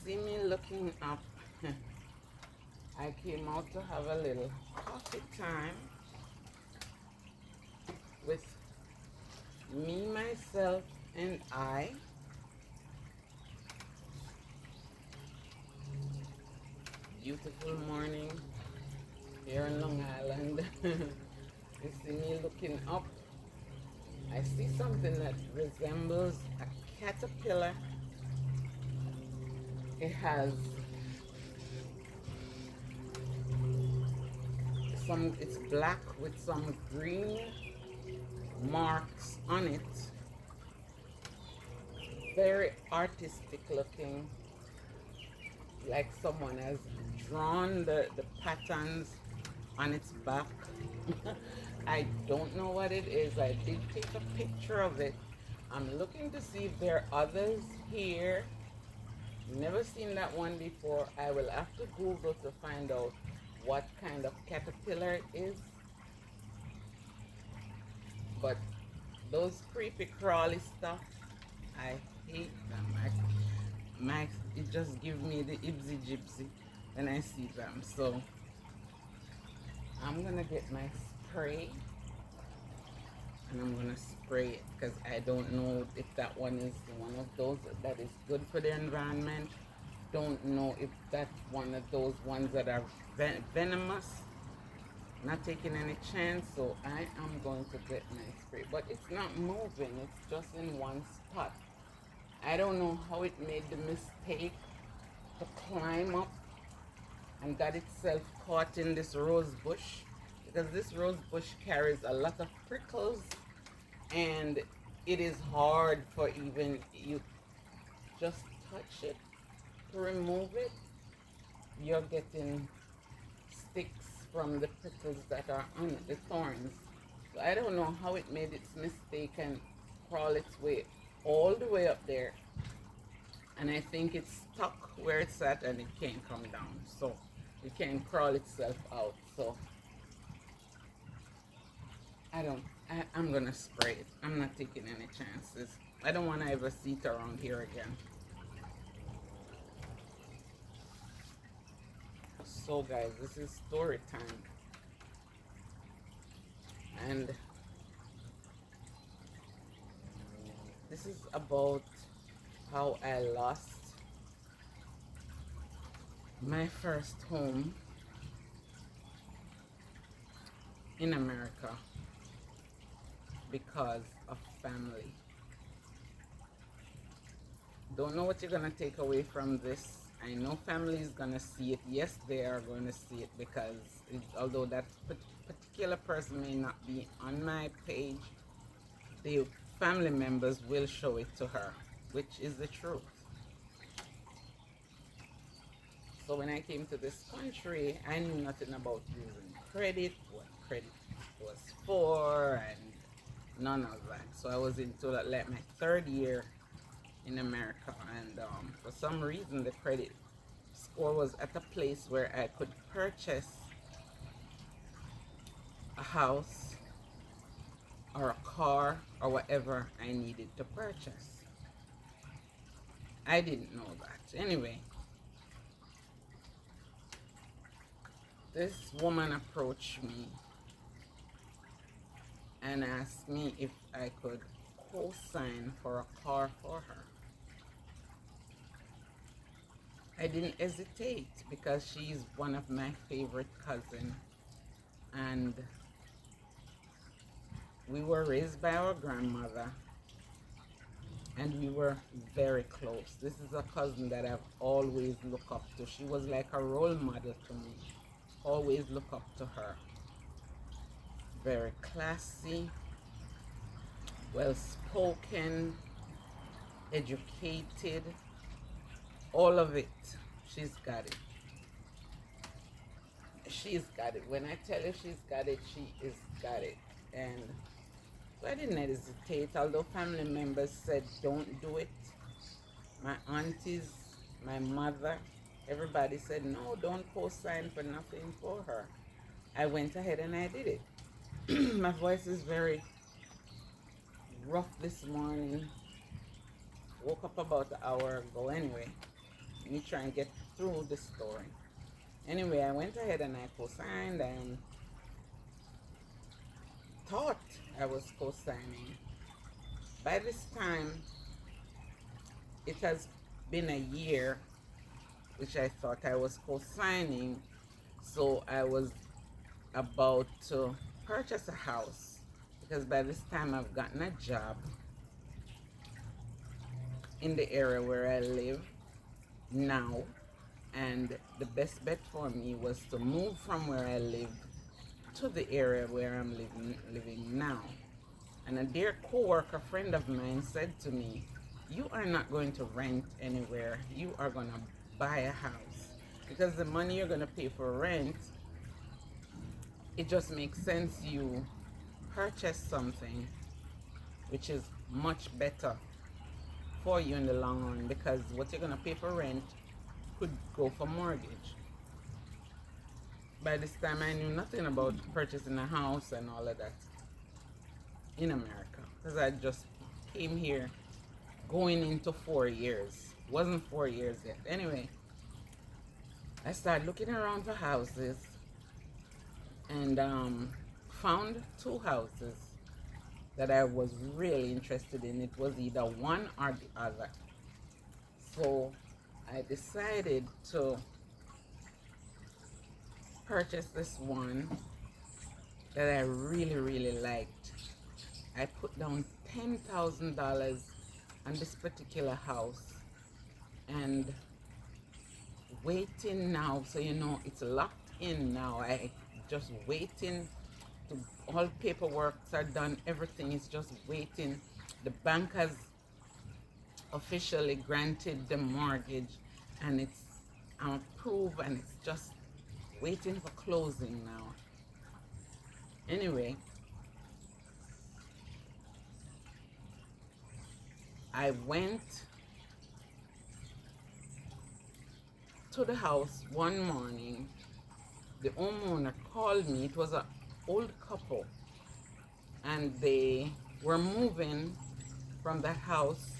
see me looking up, I came out to have a little coffee time with me, myself, and I. Beautiful morning here in Long Island. You see me looking up. I see something that resembles a caterpillar. It has it's black with some green marks on it. Very artistic looking, like someone has drawn the patterns on its back. I don't know what it is. I did take a picture of it. I'm looking to see if there are others here. Never seen that one before. I will have to Google to find out what kind of caterpillar it is. But those creepy crawly stuff, I hate them. It just gives me the ibsy gypsy when I see them. So I'm gonna get my spray and I'm gonna spray it because I don't know if that one is one of those that is good for the environment. Don't know if that's one of those ones that are venomous. Not taking any chance, so I am going to get my spray. But it's not moving, it's just in one spot. I don't know how it made the mistake to climb up and got itself caught in this rose bush, because this rose bush carries a lot of prickles and it is hard for even you just touch it to remove it. You're getting sticks from the prickles that are on it, the thorns. So I don't know how it made its mistake and crawl its way all the way up there. And I think it's stuck where it's at and it can't come down. So it can't crawl itself out. So I'm gonna spray it. I'm not taking any chances. I don't want to ever see it around here again. So guys, this is story time. And this is about how I lost my first home in America because of family. Don't know what you're gonna take away from this. I know family is gonna see it. Yes, they are going to see it because although that particular person may not be on my page, the family members will show it to her, which is the truth. So when I came to this country, I knew nothing about using credit, what credit was for, and none of that. So I was into like my third year in America, and for some reason the credit score was at a place where I could purchase a house or a car or whatever I needed to purchase. I didn't know that. Anyway, this woman approached me and asked me if I could co-sign for a car for her. I didn't hesitate because she's one of my favorite cousins, and we were raised by our grandmother and we were very close. This is a cousin that I've always looked up to. She was like a role model to me. Always look up to her. Very classy, well spoken, educated, all of it. She's got it. She's got it. When I tell her she's got it, she is got it. And so I didn't hesitate, although family members said don't do it. My aunties, my mother, everybody said no, don't co-sign for nothing for her. I went ahead and I did it. My voice is very rough this morning. Woke up about an hour ago anyway. me try and get through the story. Anyway, I went ahead and I co-signed and thought I was co-signing. By this time, it has been a year, which I thought I was co-signing. So I was about to purchase a house because by this time I've gotten a job in the area where I live now, and the best bet for me was to move from where I live to the area where I'm living now. And a dear co-worker friend of mine said to me, "You are not going to rent anywhere. You are going to buy a house because the money you're going to pay for rent, it just makes sense you purchase something which is much better for you in the long run, because what you're going to pay for rent could go for mortgage." By this time, I knew nothing about purchasing a house and all of that in America because I just came here going into 4 years. Wasn't 4 years yet. Anyway, I started looking around for houses and found two houses that I was really interested in. It was either one or the other. So I decided to purchase this one that I really liked. I put down $10,000 on this particular house and waiting now. So you know it's locked in now. I just waiting to, all paperwork are done, everything is just waiting. The bank has officially granted the mortgage and it's approved and it's just waiting for closing now. Anyway, I went to the house one morning. The homeowner called me. It was an old couple and they were moving from that house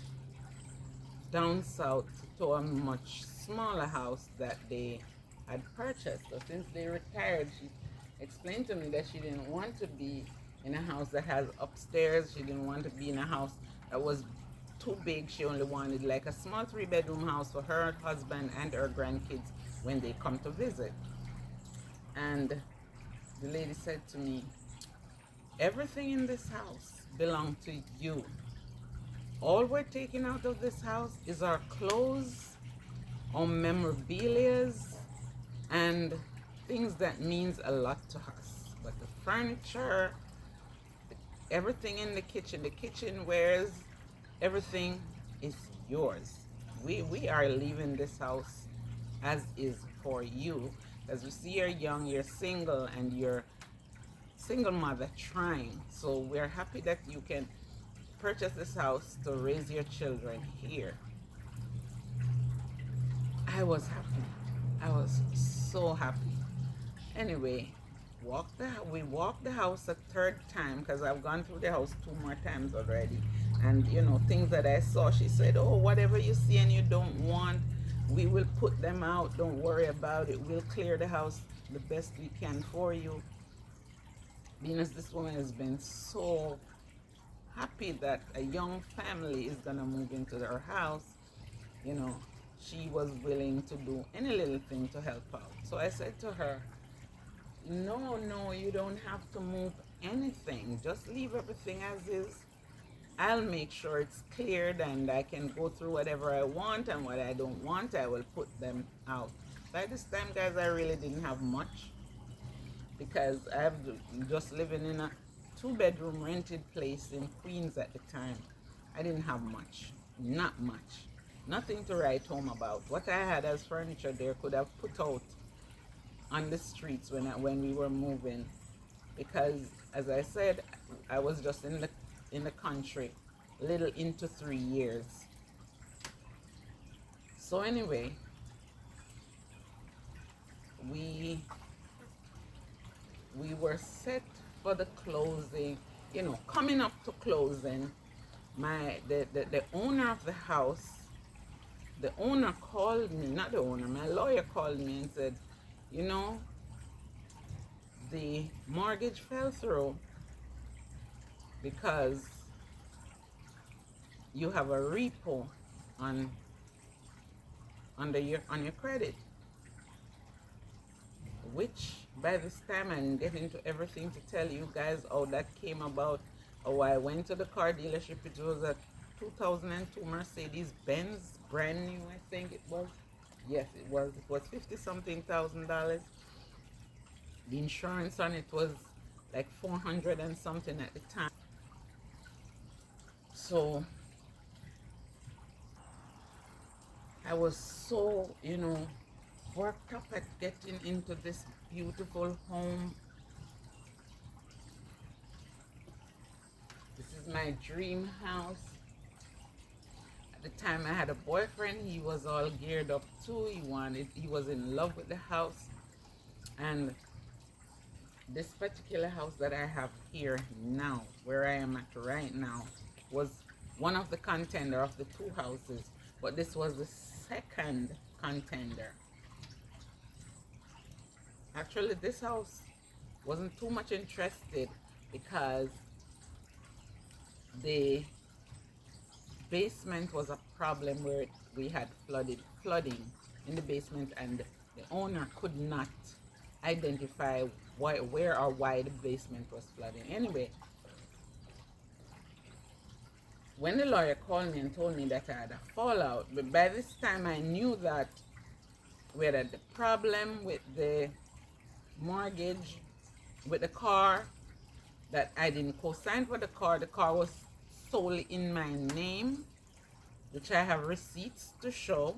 down south to a much smaller house that they had purchased. So since they retired, she explained to me that she didn't want to be in a house that has upstairs. She didn't want to be in a house that was too big. She only wanted like a small 3-bedroom house for her husband and her grandkids when they come to visit. And the lady said to me, "Everything in this house belongs to you. All we're taking out of this house is our clothes, our memorabilia, and things that means a lot to us. But the furniture, everything in the kitchenwares, everything is yours. We are leaving this house as is for you. As you see, you're young, you're single, and you're single mother trying. So we're happy that you can purchase this house to raise your children here." I was happy. I was so happy. Anyway, we walked the house a third time because I've gone through the house 2 more times already. And you know, things that I saw, she said, "Oh, whatever you see and you don't want, we will put them out. Don't worry about it. We'll clear the house the best we can for you." Being as this woman has been so happy that a young family is gonna move into their house, you know, she was willing to do any little thing to help out. So I said to her, no, you don't have to move anything. Just leave everything as is. I'll make sure it's cleared and I can go through whatever I want, and what I don't want, I will put them out. By this time, guys, I really didn't have much because I was just living in a 2-bedroom rented place in Queens at the time. I didn't have much, not much. Nothing to write home about. What I had as furniture there could have put out on the streets when we were moving, because as I said, I was just in the country little into 3 years. So anyway, we were set for the closing, you know, coming up to closing. The owner of the house the owner called me, not the owner, my lawyer called me and said, you know, the mortgage fell through because you have a repo on on your credit. Which by this time I didn't get into everything to tell you guys how that came about. Oh, I went to the car dealership. It was a 2002 Mercedes Benz, brand new, I think it was. Yes, it was. It was 50 something thousand dollars. The insurance on it was like 400 and something at the time. So I was so, worked up at getting into this beautiful home. This is my dream house. At the time I had a boyfriend, he was all geared up too. He was in love with the house. And this particular house that I have here now, where I am at right now, was one of the contender of the two houses, but this was the second contender. Actually, this house wasn't too much interested because the basement was a problem where we had flooding in the basement, and the owner could not identify where or why the basement was flooding. Anyway, when the lawyer called me and told me that I had a fallout, but by this time I knew that we had a problem with the mortgage, with the car, that I didn't co-sign for the car. The car was solely in my name, which I have receipts to show.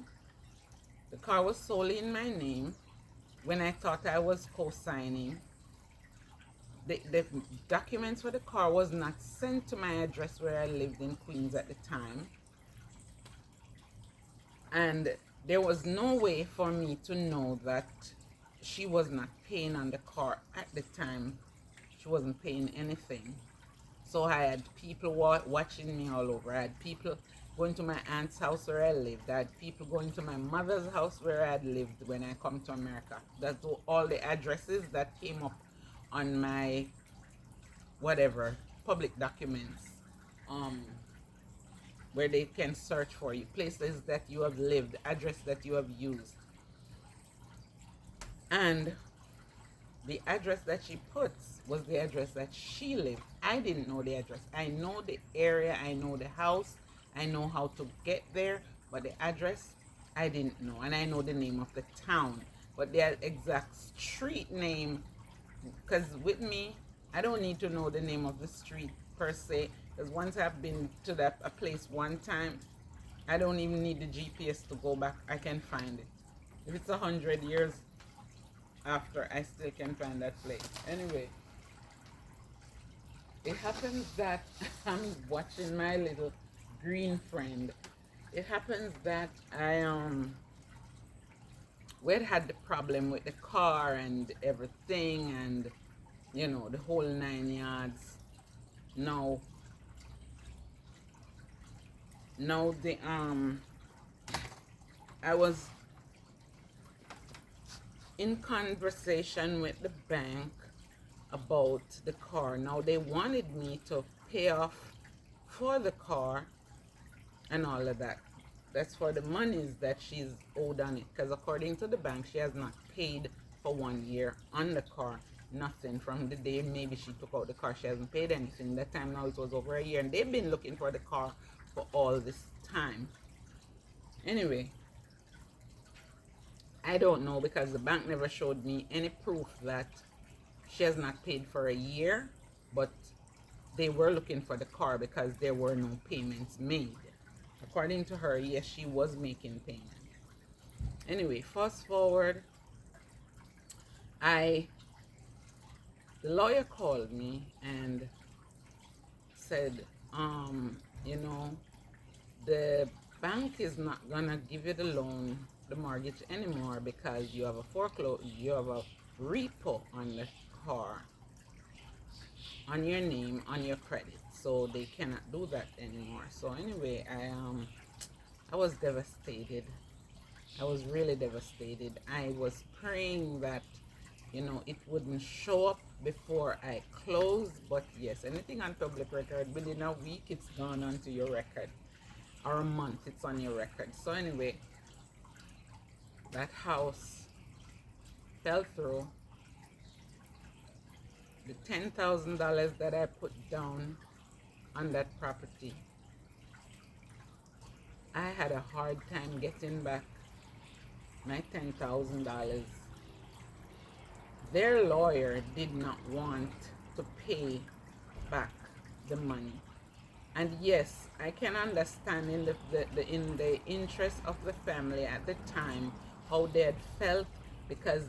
The car was solely in my name when I thought I was co-signing. The documents for the car was not sent to my address where I lived in Queens at the time. And there was no way for me to know that she was not paying on the car at the time. She wasn't paying anything. So I had people watching me all over. I had people going to my aunt's house where I lived. I had people going to my mother's house where I had lived when I come to America. That's all the addresses that came up on my whatever public documents, where they can search for you, places that you have lived, address that you have used. And the address that she puts was the address that she lived. I didn't know the address. I know the area, I know the house, I know how to get there, but the address I didn't know. And I know the name of the town, but the exact street name, because with me, I don't need to know the name of the street per se, because once I've been to a place one time, I don't even need the GPS to go back. I can find it. If it's 100 years after, I still can find that place. Anyway, it happens that I'm watching my little green friend. It happens that we had the problem with the car and everything, and the whole 9 yards. Now the I was in conversation with the bank about the car. Now they wanted me to pay off for the car and all of that. That's for the monies that she's owed on it, because according to the bank, she has not paid for 1 year on the car. Nothing from the day maybe she took out the car. She hasn't paid anything. That time now it was over a year, and they've been looking for the car for all this time. Anyway, I don't know, because the bank never showed me any proof that she has not paid for a year, but they were looking for the car because there were no payments made. According to her, yes, she was making payments. Anyway, fast forward, the lawyer called me and said, the bank is not gonna give you the loan, the mortgage anymore, because you have you have a repo on the car, on your name, on your credit. So they cannot do that anymore. So anyway, I was devastated. I was really devastated. I was praying that, it wouldn't show up before I close. But yes, anything on public record, within a week, it's gone onto your record. Or a month, it's on your record. So anyway, that house fell through. The $10,000 that I put down on that property, I had a hard time getting back my $10,000. Their lawyer did not want to pay back the money. And yes, I can understand in the interest of the family at the time how they had felt, because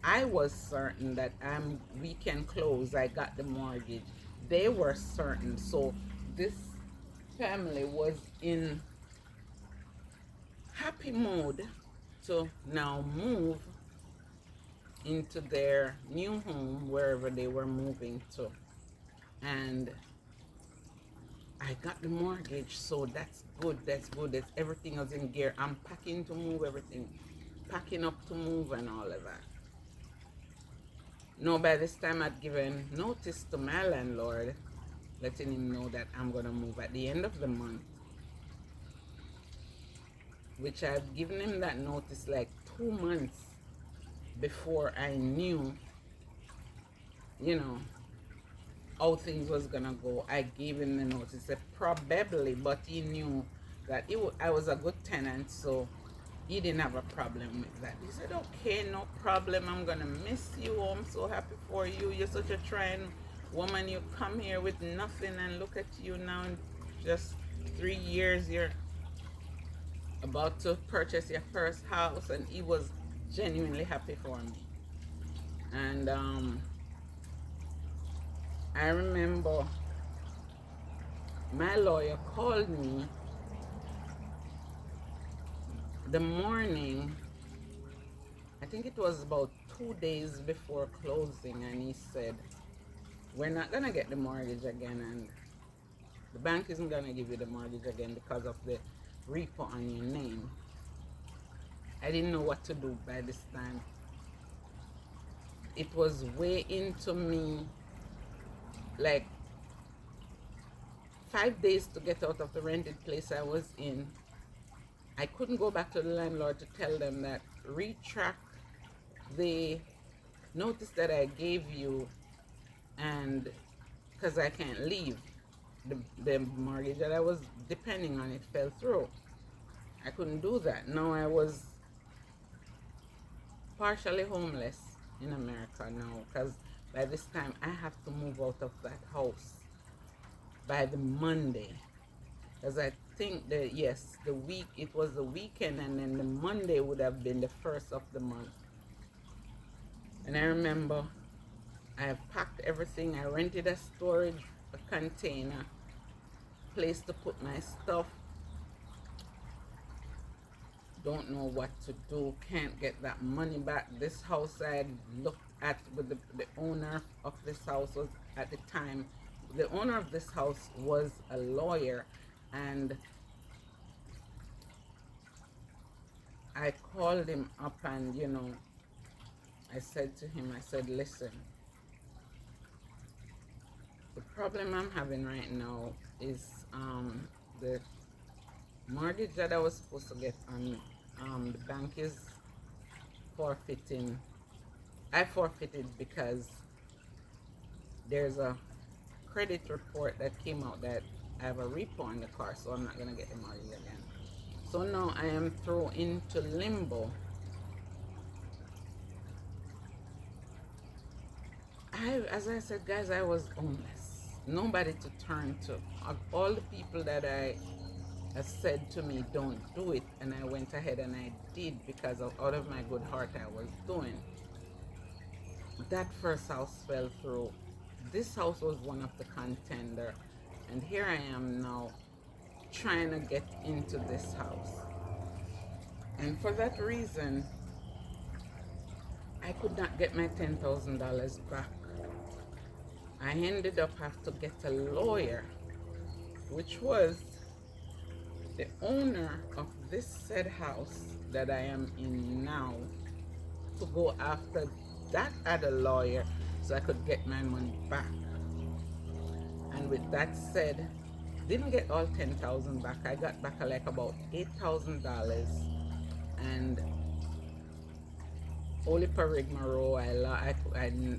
I was certain that we can close. I got the mortgage. They were certain. So this family was in happy mode to now move into their new home, wherever they were moving to. And I got the mortgage, so that's good. Everything was in gear. I'm packing to move, everything, packing up to move and all of that. No, by this time I'd given notice to my landlord, letting him know that I'm gonna move at the end of the month, which I'd given him that notice like 2 months before I knew, how things was gonna go. I gave him the notice, probably, but he knew that I was a good tenant, so he didn't have a problem with that. He said, okay, no problem, I'm gonna miss you, I'm so happy for you, you're such a trying woman, you come here with nothing, and look at you now, in just 3 years you're about to purchase your first house. And he was genuinely happy for me. And I remember my lawyer called me the morning, I think it was about 2 days before closing, and he said, we're not gonna get the mortgage again, and the bank isn't gonna give you the mortgage again because of the repo on your name. I didn't know what to do by this time. It was way into me, like 5 days to get out of the rented place I was in. I couldn't go back to the landlord to tell them that retract the notice that I gave you, and because I can't leave. The mortgage that I was depending on, it fell through. I couldn't do that. Now I was partially homeless in America now, because by this time I have to move out of that house by the Monday, because I think that it was the weekend, and then the Monday would have been the first of the month. And I remember I packed everything. I rented a container, place to put my stuff. Don't know what to do, can't get that money back. This house I had looked at with the owner of this house was, at the time, the owner of this house was a lawyer, and I called him up, and I said to him, I said, listen, the problem I'm having right now is the mortgage that I was supposed to get on the bank is forfeiting. I forfeited because there's a credit report that came out that I have a repo on the car, so I'm not gonna get the mortgage again. So now I am thrown into limbo. As I said, guys, I was homeless. Nobody to turn to. Of all the people that I said to me, don't do it, and I went ahead and I did, because out of my good heart I was doing. That first house fell through. This house was one of the contender, and here I am now trying to get into this house. And for that reason, I could not get my $10,000 back. I ended up having to get a lawyer, which was The owner of this said house that I am in now to go after that other lawyer so I could get my money back. And with that said, didn't get all 10,000 back. I got back like about $8,000. And only per rigmarole, I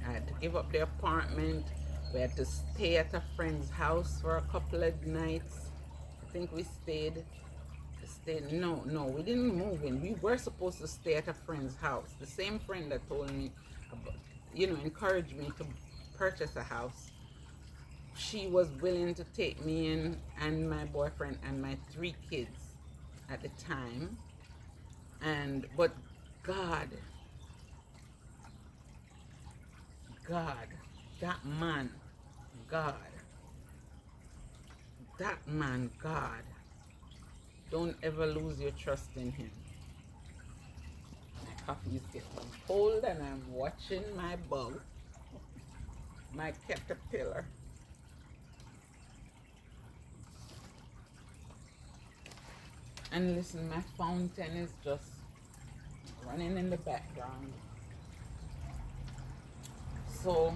had to give up the apartment. We had to stay at a friend's house for a couple of nights. I think we stayed. No, we didn't move in. We were supposed to stay at a friend's house. The same friend that told me about, encouraged me to purchase a house. She was willing to take me in and my boyfriend and my 3 kids at the time. But God, God, that man, God, that man, God, don't ever lose your trust in him. My coffee is getting cold and I'm watching my bug, my caterpillar. And listen, my fountain is just running in the background. So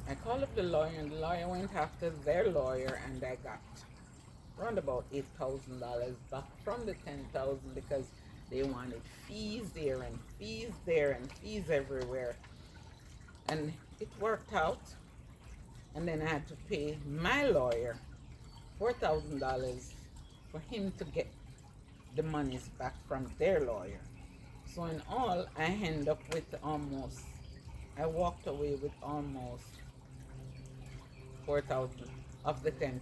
I called up the lawyer and the lawyer went after their lawyer and I got around about $8,000 back from the 10,000 because they wanted fees there and fees there and fees everywhere. And it worked out. And then I had to pay my lawyer $4,000 for him to get the monies back from their lawyer. So in all, I end up with I walked away with almost 4,000 of the $10,000.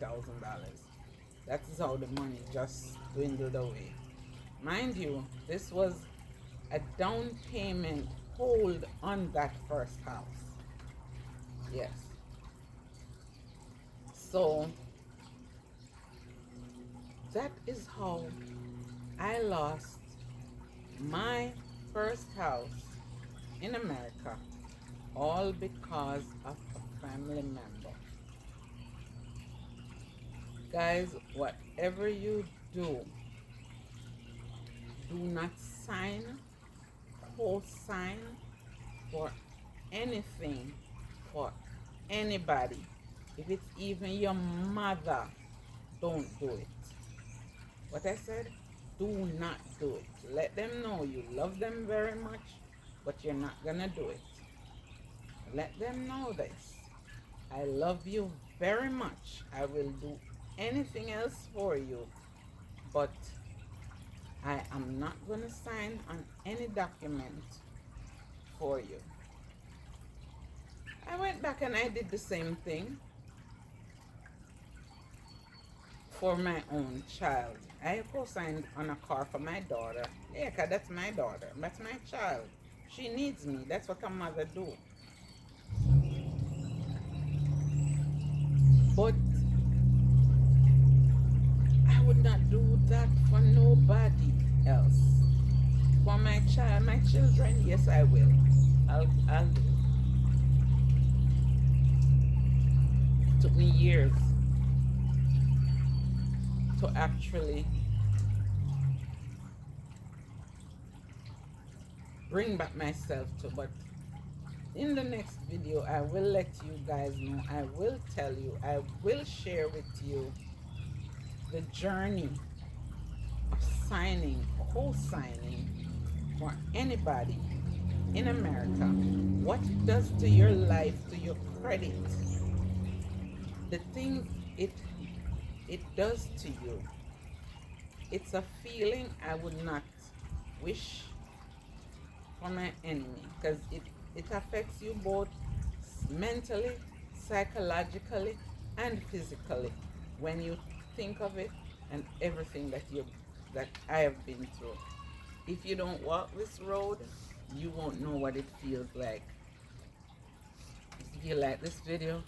That is how the money just dwindled away. Mind you, this was a down payment hold on that first house. Yes. So that is how I lost my first house in America, all because of a family member. Guys, whatever you do, do not co-sign for anything for anybody. If it's even your mother, don't do it. What I said, do not do it. Let them know you love them very much, but you're not gonna do it. Let them know this. I love you very much. I will do anything else for you, but I am not gonna sign on any document for you. I went back and I did the same thing for my own child. I co-signed on a car for my daughter. Yeah, 'cause that's my daughter. That's my child. She needs me. That's what a mother do. But I would not do that for nobody else. For my child, my children, yes, I will. I'll do it. It took me years to actually bring back myself to, but in the next video I will let you guys know, I will tell you, I will share with you the journey of co-signing for anybody in America, what it does to your life, to your credit, the things it does to you. It's a feeling I would not wish for my enemy, because it affects you both mentally, psychologically, and physically when you think of it and everything that I have been through. If you don't walk this road, you won't know what it feels like. If you like this video,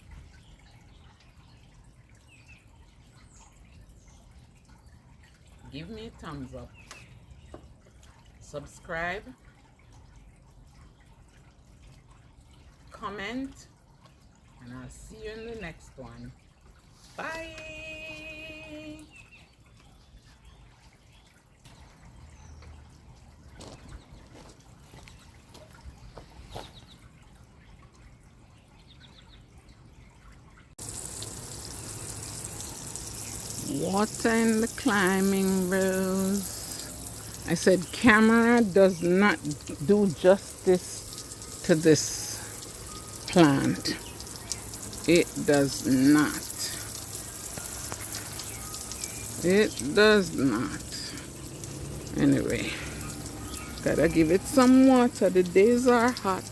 give me a thumbs up, subscribe, comment, and I'll see you in the next one. Bye. Water in the climbing rose. I said camera does not do justice to this plant. It does not. It does not. Anyway, gotta give it some water. The days are hot.